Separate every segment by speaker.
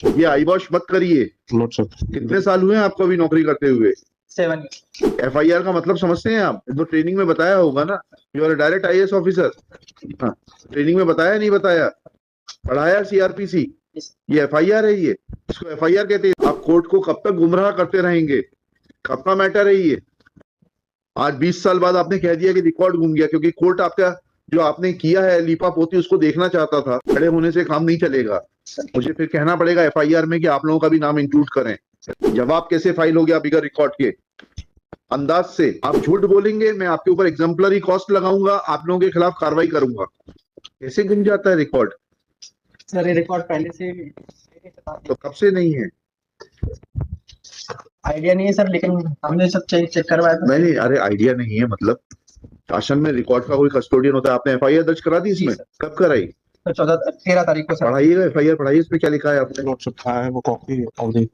Speaker 1: ये आईबॉश मत करिए।
Speaker 2: Lordship.
Speaker 1: कितने साल हुए हैं आपको अभी नौकरी करते हुए?
Speaker 3: 7
Speaker 1: एफआईआर का मतलब समझते हैं आप? तो ट्रेनिंग में बताया होगा ना, you are direct IAS officer. हाँ, ट्रेनिंग में बताया नहीं बताया? पढ़ाया सीआरपीसी? ये एफआईआर है, ये इसको एफआईआर कहते हैं। आप कोर्ट को कब तक गुमराह करते रहेंगे? कब का मैटर है ये? आज 20 साल बाद आपने कह दिया कि रिकॉर्ड गुम गया, क्योंकि कोर्ट आपका जो आपने किया है लीपा पोती उसको देखना चाहता था। खड़े होने से काम नहीं चलेगा, मुझे फिर कहना पड़ेगा एफआईआर में कि आप लोगों का भी नाम इंक्लूड करें। जवाब कैसे फाइल हो गया बिगर रिकॉर्ड के? अंदाज से आप झूठ बोलेंगे, मैं आपके ऊपर एग्जाम्पलरी कॉस्ट लगाऊंगा, आप लोगों के खिलाफ कार्रवाई करूंगा। कैसे गुम जाता है रिकॉर्ड?
Speaker 3: सर, ये रिकॉर्ड पहले से
Speaker 1: तो कब से नहीं है?
Speaker 3: आइडिया नहीं है सर, लेकिन हमने सब चेक करवाया था।
Speaker 1: नहीं, अरे आइडिया नहीं है मतलब शासन में रिकॉर्ड का कोई कस्टोडियन होता है। आपने एफआईआर दर्ज करा दी इसमें? कब कराई?
Speaker 3: तो 13 तारीख को सर।
Speaker 1: पढ़ाइएगा एफआईआर, पढ़ाइए, इसमें क्या लिखा है आपने?
Speaker 2: Lordship, I have a copy of the.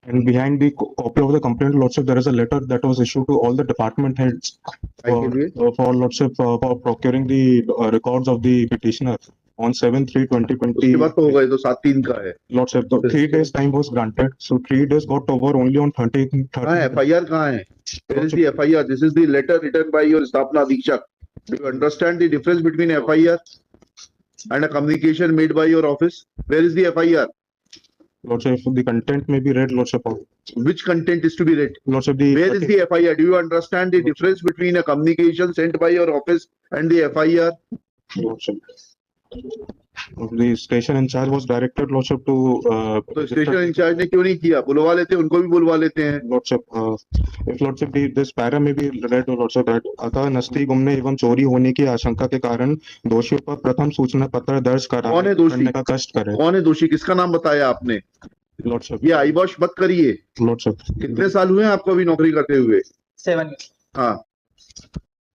Speaker 2: And behind the copy of the complaint, Lordship, there is a letter that was issued to all the department heads for Lordship for procuring the records of the petitioner on 7/3/2020.
Speaker 1: उसके बाद तो हो गए, तो 7/3 का है।
Speaker 2: Lordship, the 3 days time was granted, so 3 days got over only on 30.
Speaker 1: कहाँ है एफआईआर? कहाँ है? Where is the FIR? This is the letter written by your Stapna Adhikshak. Do you understand the difference between FIR and a communication made by your office? Where is the FIR?
Speaker 2: Lordship, the content may be read, Lordship.
Speaker 1: Which content is to be read?
Speaker 2: Lordship,
Speaker 1: Where is the FIR? Do you understand the difference between a communication sent by your office and the FIR?
Speaker 2: Lordship. The station in charge was directed, Lordship, to.
Speaker 1: तो station in charge ने क्यों नहीं किया? बुलवा लेते, उनको भी बुलवा लेते हैं।
Speaker 2: Lordship, if Lordship, this para may be read, Lordship, that अतः नस्ती गुमने एवं चोरी होने की आशंका के कारण दोषियों पर प्रथम सूचना पत्र दर्ज
Speaker 1: कौन है दोषी?
Speaker 2: करने का कष्ट करे।
Speaker 1: कौन है दोषी? किसका नाम बताया आपने?
Speaker 2: Lordship.
Speaker 1: ये आईबॉश मत करिए।
Speaker 2: Lordship.
Speaker 1: कितने साल हुए हैं आपको अभी नौकरी करते हुए?
Speaker 3: 7
Speaker 1: हाँ,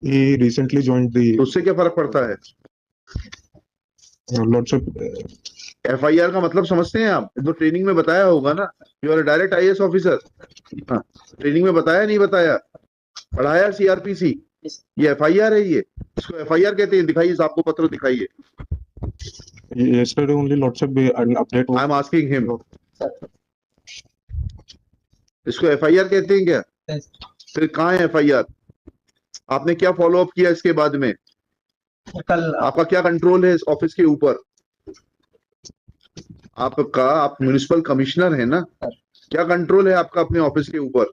Speaker 2: He recently joined the.
Speaker 1: तो उससे क्या फर्क पड़ता है?
Speaker 2: Lordship.
Speaker 1: एफआईआर का मतलब समझते हैं आप? तो ट्रेनिंग में बताया होगा ना, you are direct IAS officer. हाँ, ट्रेनिंग में बताया नहीं बताया? पढ़ाया सीआरपीसी? ये एफआईआर है, ये इसको एफआईआर कहते हैं। दिखाइए, आपको पत्र दिखाइए।
Speaker 2: Yesterday only, Lordship, an update was.
Speaker 1: I am asking him, इसको एफआईआर कहते हैं क्या? फिर कहाँ है एफआईआर? आपने क्या फॉलो अप किया इसके बाद में?
Speaker 3: कल
Speaker 1: आपका क्या कंट्रोल है इस ऑफिस के ऊपर? आपका, आप म्युनिसिपल कमिश्नर है ना, क्या कंट्रोल है आपका अपने ऑफिस के ऊपर?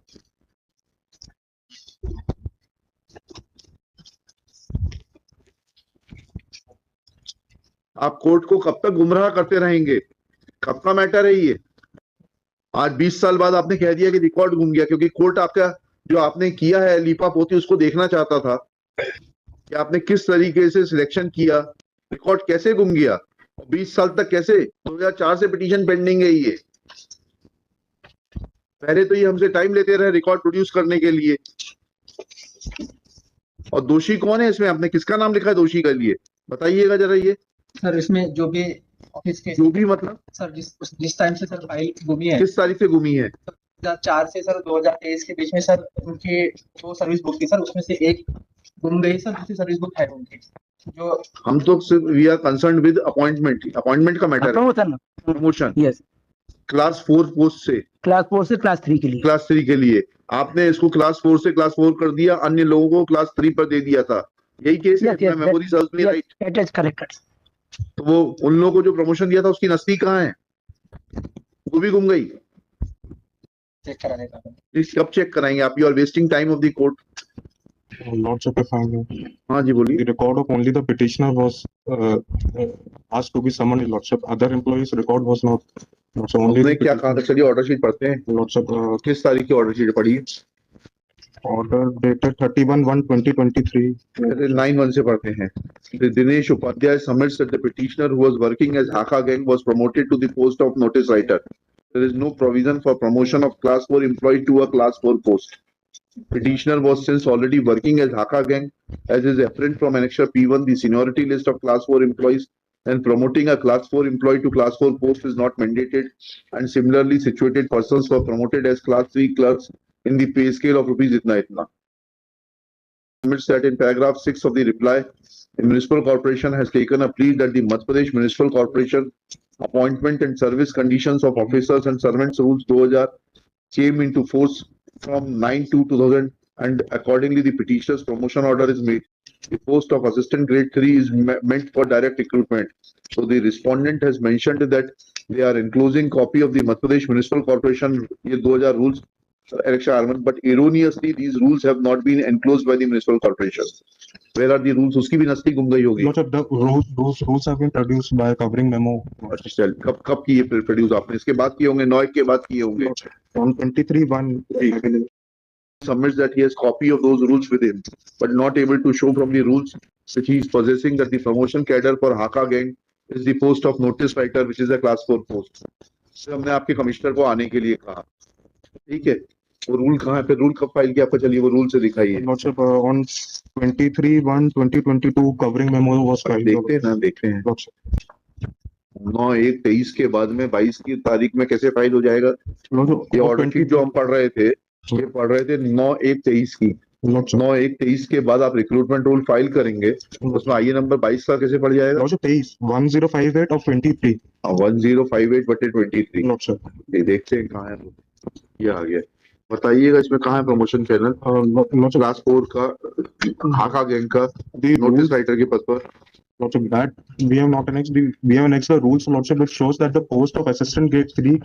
Speaker 1: आप कोर्ट को कब तक गुमराह करते रहेंगे? कब का मैटर है ये? आज 20 साल बाद आपने कह दिया कि रिकॉर्ड गुम गया, क्योंकि कोर्ट आपका जो आपने किया है लीपा पोती उसको देखना चाहता था कि आपने किस तरीके से सिलेक्शन किया। रिकॉर्ड कैसे गुम गया? 20 साल तक कैसे? 2004 से पिटीशन पेंडिंग है ये। पहले तो ये हमसे टाइम लेते रहे रिकॉर्ड प्रोड्यूस करने के लिए। और दोषी कौन है इसमें? आपने किसका नाम लिखा है दोषी के लिए? बताइएगा जरा ये।
Speaker 3: सर, इसमें जो भी ऑफिस के
Speaker 1: जो भी मतलब
Speaker 3: सर जिस टाइम से सर फाइल गुमी है,
Speaker 1: किस तारीख से गुमी है?
Speaker 3: 2004 से सर 2023 के बीच में सर उनकी 2 सर्विस बुक थी सर, उसमें से एक गुम गई सर, दूसरी सर्विस बुक है उनकी। जो
Speaker 1: हम तो सिर्फ we are concern with appointment का मैटर है। प्रमोशन
Speaker 3: यस,
Speaker 1: क्लास 4 पोस्ट से
Speaker 3: क्लास 4 से क्लास 3 के लिए।
Speaker 1: क्लास 3 के लिए आपने इसको क्लास 4 से क्लास 4 कर दिया, अन्य लोगों को क्लास 3 पर दे दिया था। यही केस है? Memory serves me right?
Speaker 3: It is correct.
Speaker 1: तो वो उन लोगों को जो प्रमोशन दिया था उसकी नस्ती कहाँ है? वो भी गुम गई।
Speaker 3: चेक कराने का
Speaker 1: कब चेक कराएंगे आप? You are wasting time of the court.
Speaker 2: Lordship, if I may.
Speaker 1: हाँ जी, बोलिए।
Speaker 2: The record of only the petitioner was asked to be summoned, Lordship. Other employees' record was not. So only.
Speaker 1: हमने क्या कहा? चलिए order sheet पढ़ते हैं।
Speaker 2: Lordship,
Speaker 1: किस तारीख की ऑर्डर शीट पढ़ी?
Speaker 2: order dated 31/1/2023.
Speaker 1: 9/1 से पढ़ते हैं। Dinesh Upadhyay submits that the petitioner who was working as Haka Gang was promoted to the post of notice writer. There is no provision for promotion of class 4 employee to a class 4 post. Petitioner was since already working as Haka Gang, as is apparent from annexure P1, the seniority list of class 4 employees, and promoting a class 4 employee to class 4 post is not mandated, and similarly situated persons were promoted as class 3 clerks in the pay scale of rupees itna itna. Admits that in paragraph 6 of the reply, the municipal corporation has taken a plea that the Madhya Pradesh Municipal Corporation Appointment and service conditions of officers and servants rules 2000 came into force from 9/2/2000, and accordingly the petitioner's promotion order is made. The post of assistant grade 3 is meant for direct recruitment. So the respondent has mentioned that they are enclosing copy of the Madhya Pradesh Municipal Corporation ये 2000 rules election arrangement, but erroneously these rules have not been enclosed by the municipal corporation. Where are the rules? उसकी भी नस्ती गुम गई होगी.
Speaker 2: Lordship, the rules have been produced by covering memo.
Speaker 1: अच्छा, कब किए produce आपने? इसके बाद किए होंगे, 9 के बाद किए होंगे.
Speaker 2: On 23/1,
Speaker 1: Submits that he has copy of those rules with him, but not able to show from the rules which he is possessing that the promotion cadre for Haka gang is the post of notice writer, which is a class 4 post. So हमने आपके commissioner को आने के लिए कहा, ठीक है? वो रूल कहाँ है? फिर रूल कब फाइल किया आपका? चलिए वो रूल से दिखाइए.
Speaker 2: Lordship, on 23/1/2022, covering memo was filed.
Speaker 1: देखते हैं ना, देखते हैं.
Speaker 2: Lordship,
Speaker 1: 9/1/23 के बाद में 22 की तारीख में कैसे फाइल हो जाएगा?
Speaker 2: Lordship,
Speaker 1: ये ऑर्डर शीट जो हम पढ़ रहे थे, ये पढ़ रहे थे 9/1/23 की.
Speaker 2: Lordship,
Speaker 1: 9/1/23 के बाद आप रिक्रूटमेंट रूल फाइल करेंगे, उसमें आईए नंबर 22 का कैसे पड़ जाएगा?
Speaker 2: Lordship, 1058 of 23.
Speaker 1: 1058/23.
Speaker 2: Lordship,
Speaker 1: ये देखते हैं कहाँ है वो. ये आ गया. बताइएगा इसमें कहाँ है प्रमोशन चैनल?
Speaker 2: Lordship,
Speaker 1: क्लास 4 का हाका गैंग का नोटिस राइटर के पद पर.
Speaker 2: Lordship, that we have not annexed the rules, Lordship, which shows that the post of assistant grade 3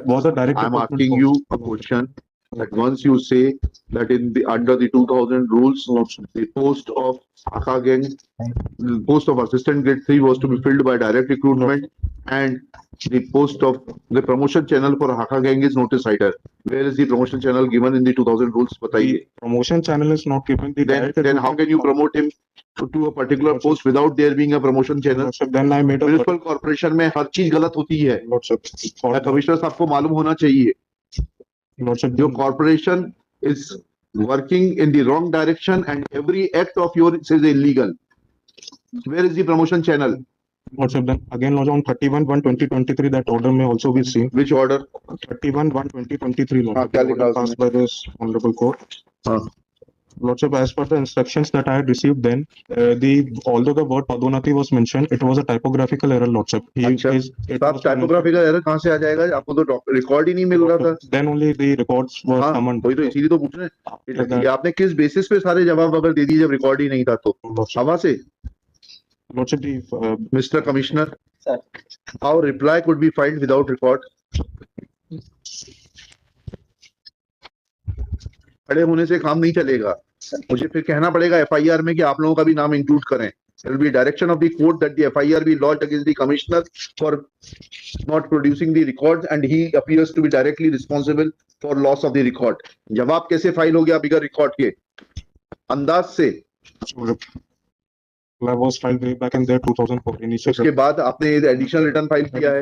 Speaker 2: was a direct.
Speaker 1: I am
Speaker 2: recruitment
Speaker 1: asking
Speaker 2: post.
Speaker 1: you a question that once you say that in the under the 2000 rules, the post of Haka gang, the post of assistant grade 3 was to be filled by direct recruitment, and the post of the promotion channel for Haka gang is notice writer. Where is the promotion channel given in the 2000 rules? बताइए.
Speaker 2: The promotion channel is not given. The
Speaker 1: Then how can you promote him to a particular post without there being a promotion channel?
Speaker 2: Lordship, then I made a
Speaker 1: municipal corporation में हर चीज गलत होती है.
Speaker 2: Lordship, for
Speaker 1: commissioner साहब को मालूम होना चाहिए.
Speaker 2: Lordship,
Speaker 1: Your corporation is working in the wrong direction and every act of yours is illegal. Where is the promotion channel?
Speaker 2: Lordship, then again, Lordship, on 31/1/2023, that order may also be seen.
Speaker 1: Which order?
Speaker 2: 31/1/2023, Lordship,
Speaker 1: क्या लिखा
Speaker 2: order passed by this honorable court.
Speaker 1: हाँ.
Speaker 2: Lordship, as per the instructions that I had received then, although the word Padonati was mentioned, it was a typographical error, Lordship.
Speaker 1: अच्छा.
Speaker 2: It
Speaker 1: आप
Speaker 2: was
Speaker 1: typographical error कहाँ से आ जाएगा? आपको तो record ही नहीं मिल रहा था.
Speaker 2: then only the records were
Speaker 1: हाँ,
Speaker 2: summoned.
Speaker 1: वही तो इसीलिए तो पूछ रहे
Speaker 2: After
Speaker 1: हैं.
Speaker 2: that,
Speaker 1: ये आपने किस बेसिस पे सारे जवाब अगर दे दिए जब रिकॉर्ड ही नहीं था तो?
Speaker 2: Lordship,
Speaker 1: हवा से.
Speaker 2: Lordship,
Speaker 1: Mr. Commissioner,
Speaker 3: Sir.
Speaker 1: how reply could be filed without record? खड़े होने से काम नहीं चलेगा. मुझे फिर कहना पड़ेगा एफआईआर में कि आप लोगों का भी नाम इंक्लूड करें. There will be direction of the court that the FIR be lodged against the commissioner for not producing the records, and he appears to be directly responsible for loss of the record. जवाब कैसे file हो गया बिगर record के? अंदाज से.
Speaker 2: was filed way back in there 2004 initial.
Speaker 1: उसके बाद आपने एडिशनल रिटर्न फाइल किया है.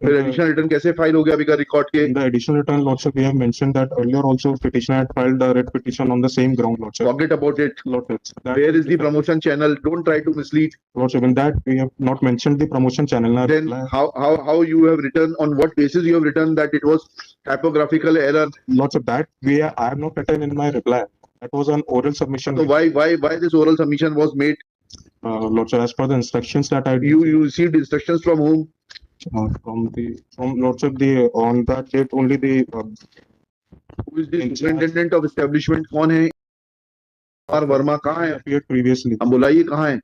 Speaker 1: फिर एडिशनल रिटर्न कैसे फाइल हो गया बिगर रिकॉर्ड के?
Speaker 2: In the additional return, Lordship, we have mentioned that earlier also petitioner had filed a writ petition on the same ground, Lordship.
Speaker 1: Forget about it.
Speaker 2: Lordship,
Speaker 1: Where is the promotion channel? Don't try to mislead.
Speaker 2: Lordship, in that we have not mentioned the promotion channel. Now,
Speaker 1: Then how you have written, on what basis you have written that it was typographical error?
Speaker 2: Lordship, that I have not written in my reply. That was an oral submission.
Speaker 1: So why this oral submission was made?
Speaker 2: Lordship, as per the instructions that I
Speaker 1: You received instructions from whom?
Speaker 2: from Lordship, on that date only the
Speaker 1: Who is the superintendent of establishment? कौन है? Are Verma कहाँ है?
Speaker 2: appeared previously.
Speaker 1: हम बुलाइए कहाँ है?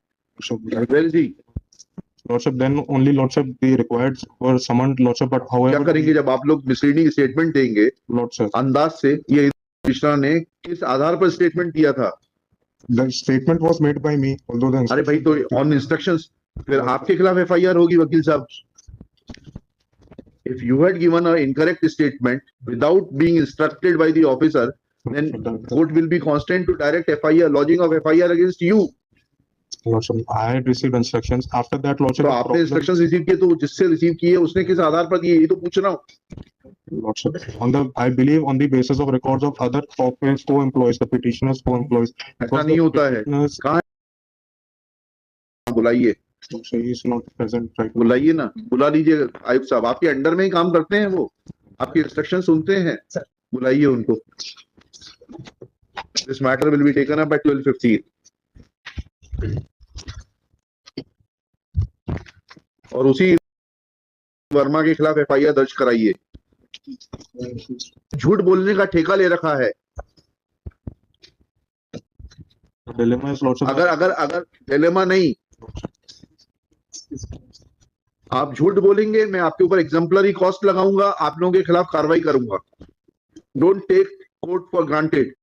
Speaker 1: Where is he?
Speaker 2: Lordship, then only Lordship the required were summoned, Lordship, but
Speaker 1: क्या
Speaker 2: however
Speaker 1: करेंगे जब आप लोग मिसलीडिंग स्टेटमेंट देंगे?
Speaker 2: Lordship,
Speaker 1: अंदाज से ये मिश्रा ने किस आधार पर स्टेटमेंट दिया था?
Speaker 2: the statement was made by me, although the
Speaker 1: अरे भाई तो ऑन इंस्ट्रक्शंस फिर आपके खिलाफ एफआईआर होगी वकील साहब. If you had given an incorrect statement without being instructed by the officer, then court will be constant to direct FIR, lodging of FIR against you.
Speaker 2: Lordship, I had received instructions. After that, Lordship,
Speaker 1: तो
Speaker 2: the
Speaker 1: आपने
Speaker 2: problem-
Speaker 1: instructions receive किए तो जिससे receive किए उसने किस आधार पर दिए? ये तो पूछ रहा हूँ.
Speaker 2: Lordship, I believe on the basis of records of other officers co-employees, the petitioners co-employees.
Speaker 1: ऐसा नहीं होता है. कहाँ है? बुलाइए.
Speaker 2: So he is not present right now.
Speaker 1: बुलाइए ना. बुला लीजिए आयुक्त साहब. आपके अंडर में ही काम करते हैं वो. आपके इंस्ट्रक्शन सुनते हैं. बुलाइए उनको. This matter will be taken up at 12:15. और उसी वर्मा के खिलाफ FIR दर्ज कराइए। झूठ बोलने का ठेका ले रखा है।
Speaker 2: The dilemma is Lordship.
Speaker 1: अगर डिलेमा नहीं, आप झूठ बोलेंगे, मैं आपके ऊपर एग्जाम्पलरी कॉस्ट लगाऊंगा, आप लोगों के खिलाफ कार्रवाई करूंगा। Don't take court for granted.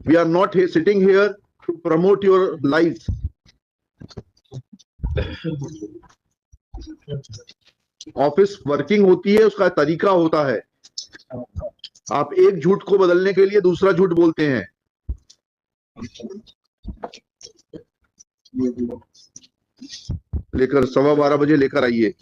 Speaker 1: We are not sitting here to promote your life. Office working होती है, उसका तरीका होता है। आप एक झूठ को बदलने के लिए दूसरा झूठ बोलते हैं। लेकर 12:15 बजे लेकर आइए।